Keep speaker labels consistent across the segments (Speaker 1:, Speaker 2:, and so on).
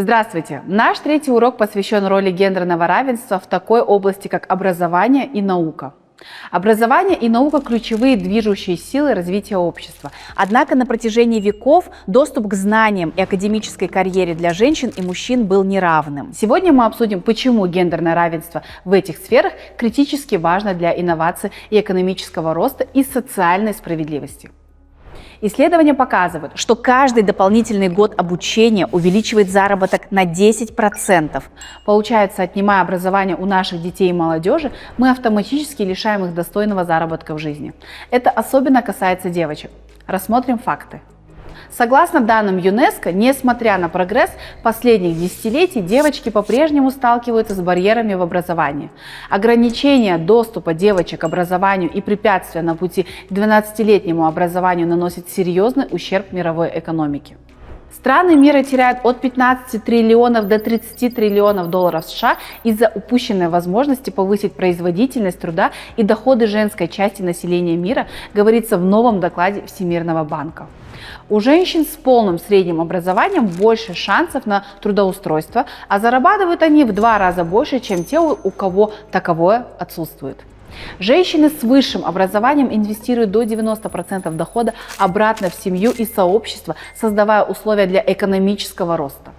Speaker 1: Здравствуйте! Наш третий урок посвящен роли гендерного равенства в такой области, как образование и наука. Образование и наука – ключевые движущие силы развития общества.
Speaker 2: Однако на протяжении веков доступ к знаниям и академической карьере для женщин и мужчин был неравным.
Speaker 1: Сегодня мы обсудим, почему гендерное равенство в этих сферах критически важно для инноваций и экономического роста и социальной справедливости.
Speaker 2: Исследования показывают, что каждый дополнительный год обучения увеличивает заработок на 10%.
Speaker 1: Получается, отнимая образование у наших детей и молодежи, мы автоматически лишаем их достойного заработка в жизни. Это особенно касается девочек. Рассмотрим факты. Согласно данным ЮНЕСКО, несмотря на прогресс последних десятилетий, девочки по-прежнему сталкиваются с барьерами в образовании. Ограничение доступа девочек к образованию и препятствия на пути к 12-летнему образованию наносят серьезный ущерб мировой экономике. Страны мира теряют от 15 триллионов до 30 триллионов долларов США из-за упущенной возможности повысить производительность труда и доходы женской части населения мира, говорится в новом докладе Всемирного банка. У женщин с полным средним образованием больше шансов на трудоустройство, а зарабатывают они в 2 раза больше, чем те, у кого таковое отсутствует. Женщины с высшим образованием инвестируют до 90% дохода обратно в семью и сообщество, создавая условия для экономического роста.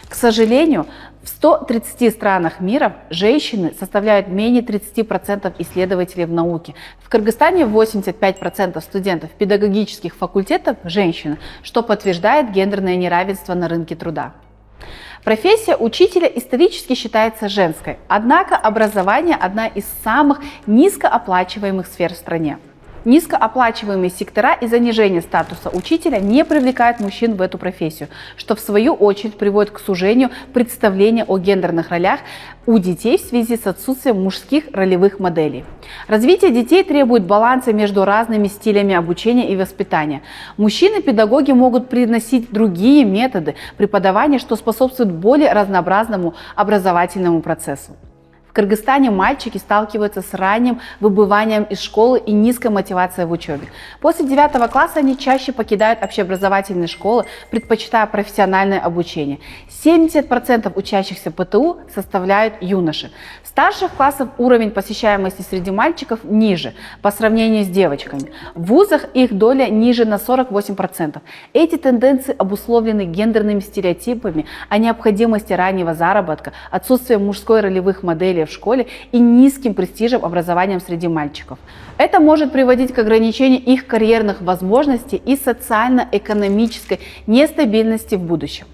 Speaker 1: К сожалению, в 130 странах мира женщины составляют менее 30% исследователей в науке. В Кыргызстане 85% студентов педагогических факультетов – женщины, что подтверждает гендерное неравенство на рынке труда. Профессия учителя исторически считается женской, однако образование – одна из самых низкооплачиваемых сфер в стране. Низкооплачиваемые сектора и занижение статуса учителя не привлекают мужчин в эту профессию, что в свою очередь приводит к сужению представления о гендерных ролях у детей в связи с отсутствием мужских ролевых моделей. Развитие детей требует баланса между разными стилями обучения и воспитания. Мужчины-педагоги могут приносить другие методы преподавания, что способствует более разнообразному образовательному процессу. В Кыргызстане мальчики сталкиваются с ранним выбыванием из школы и низкой мотивацией в учебе. После 9 класса они чаще покидают общеобразовательные школы, предпочитая профессиональное обучение. 70% учащихся ПТУ составляют юноши. В старших классах уровень посещаемости среди мальчиков ниже по сравнению с девочками. В вузах их доля ниже на 48%. Эти тенденции обусловлены гендерными стереотипами о необходимости раннего заработка, отсутствием мужской ролевых моделей в школе и низким престижем образованием среди мальчиков. Это может приводить к ограничению их карьерных возможностей и социально-экономической нестабильности в будущем.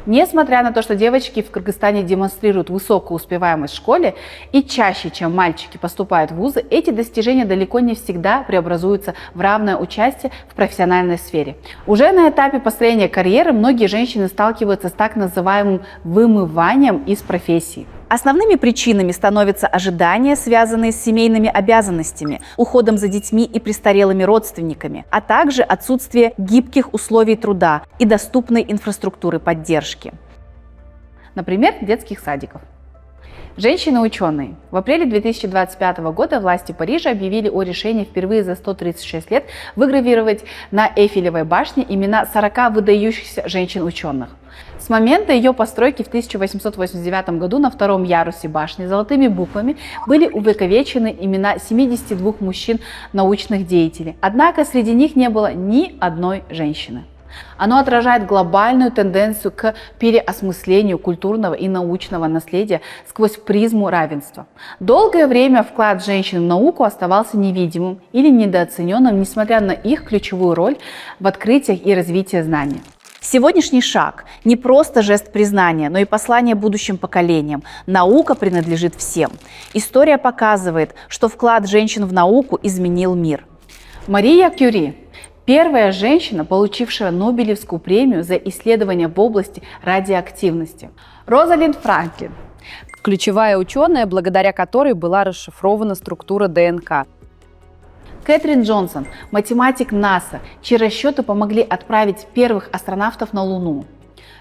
Speaker 1: Несмотря на то, что девочки в Кыргызстане демонстрируют высокую успеваемость в школе и чаще, чем мальчики, поступают в вузы, эти достижения далеко не всегда преобразуются в равное участие в профессиональной сфере. Уже на этапе построения карьеры многие женщины сталкиваются с так называемым вымыванием из профессии.
Speaker 2: Основными причинами становятся ожидания, связанные с семейными обязанностями, уходом за детьми и престарелыми родственниками, а также отсутствие гибких условий труда и доступной инфраструктуры поддержки.
Speaker 1: Например, детских садиков. Женщины-ученые. В апреле 2025 года власти Парижа объявили о решении впервые за 136 лет выгравировать на Эйфелевой башне имена 40 выдающихся женщин-ученых. С момента ее постройки в 1889 году на втором ярусе башни золотыми буквами были увековечены имена 72 мужчин-научных деятелей, однако среди них не было ни одной женщины. Оно отражает глобальную тенденцию к переосмыслению культурного и научного наследия сквозь призму равенства. Долгое время вклад женщин в науку оставался невидимым или недооцененным, несмотря на их ключевую роль в открытиях и развитии знаний.
Speaker 2: Сегодняшний шаг – не просто жест признания, но и послание будущим поколениям. Наука принадлежит всем. История показывает, что вклад женщин в науку изменил мир.
Speaker 1: Мария Кюри – первая женщина, получившая Нобелевскую премию за исследования в области радиоактивности. Розалинд Франклин
Speaker 3: – ключевая ученая, благодаря которой была расшифрована структура ДНК.
Speaker 1: Кэтрин Джонсон, математик НАСА, чьи расчеты помогли отправить первых астронавтов на Луну.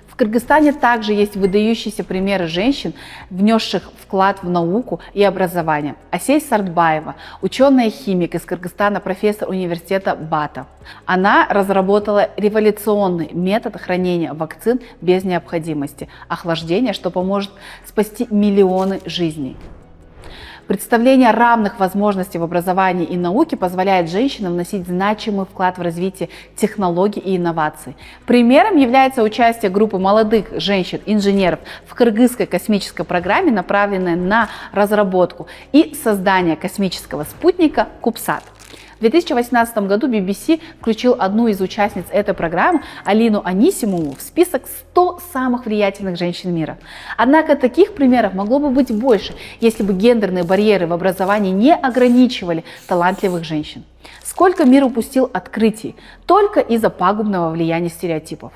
Speaker 1: В Кыргызстане также есть выдающиеся примеры женщин, внесших вклад в науку и образование. Асей Сартбаева, ученая-химик из Кыргызстана, профессор университета БАТа. Она разработала революционный метод хранения вакцин без необходимости охлаждения, что поможет спасти миллионы жизней. Представление равных возможностей в образовании и науке позволяет женщинам вносить значимый вклад в развитие технологий и инноваций. Примером является участие группы молодых женщин-инженеров в кыргызской космической программе, направленной на разработку и создание космического спутника CubeSat. В 2018 году BBC включил одну из участниц этой программы, Алину Анисимову, в список 100 самых влиятельных женщин мира. Однако таких примеров могло бы быть больше, если бы гендерные барьеры в образовании не ограничивали талантливых женщин. Сколько мир упустил открытий только из-за пагубного влияния стереотипов.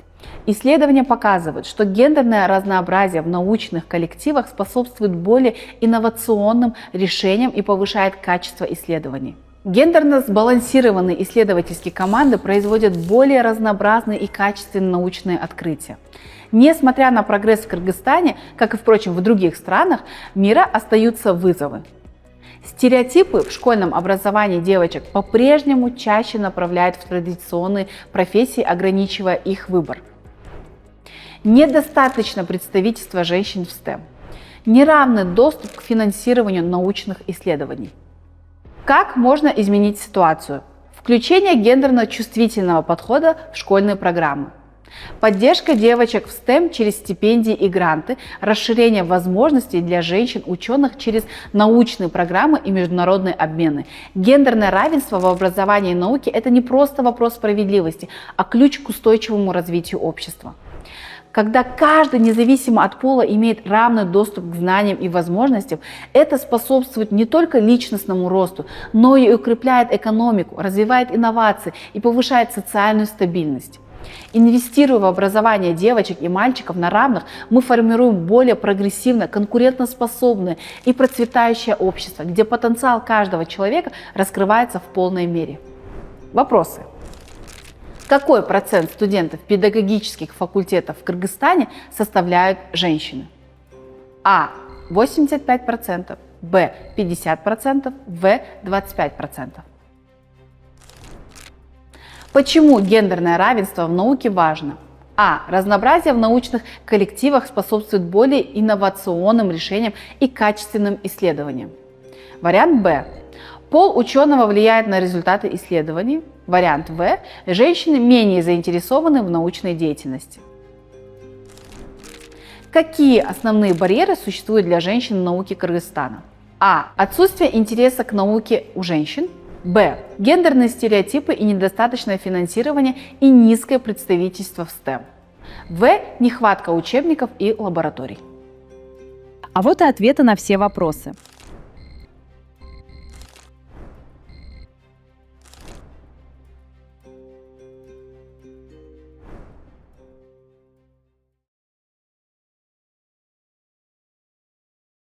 Speaker 1: Исследования показывают, что гендерное разнообразие в научных коллективах способствует более инновационным решениям и повышает качество исследований. Гендерно сбалансированные исследовательские команды производят более разнообразные и качественные научные открытия. Несмотря на прогресс в Кыргызстане, как и, впрочем, в других странах мира, остаются вызовы. Стереотипы в школьном образовании девочек по-прежнему чаще направляют в традиционные профессии, ограничивая их выбор. Недостаточно представительства женщин в STEM. Неравный доступ к финансированию научных исследований. Как можно изменить ситуацию? Включение гендерно-чувствительного подхода в школьные программы. Поддержка девочек в STEM через стипендии и гранты, расширение возможностей для женщин-ученых через научные программы и международные обмены. Гендерное равенство в образовании и науке – это не просто вопрос справедливости, а ключ к устойчивому развитию общества. Когда каждый, независимо от пола, имеет равный доступ к знаниям и возможностям, это способствует не только личностному росту, но и укрепляет экономику, развивает инновации и повышает социальную стабильность. Инвестируя в образование девочек и мальчиков на равных, мы формируем более прогрессивное, конкурентоспособное и процветающее общество, где потенциал каждого человека раскрывается в полной мере. Вопросы. Какой процент студентов педагогических факультетов в Кыргызстане составляют женщины? А. 85%, Б. 50%, В. 25%. Почему гендерное равенство в науке важно? А. Разнообразие в научных коллективах способствует более инновационным решениям и качественным исследованиям. Вариант Б. Пол ученого влияет на результаты исследований. Вариант В. Женщины менее заинтересованы в научной деятельности. Какие основные барьеры существуют для женщин в науке Кыргызстана? А. Отсутствие интереса к науке у женщин. Б. Гендерные стереотипы и недостаточное финансирование и низкое представительство в STEM. В. Нехватка учебников и лабораторий.
Speaker 3: А вот и ответы на все вопросы.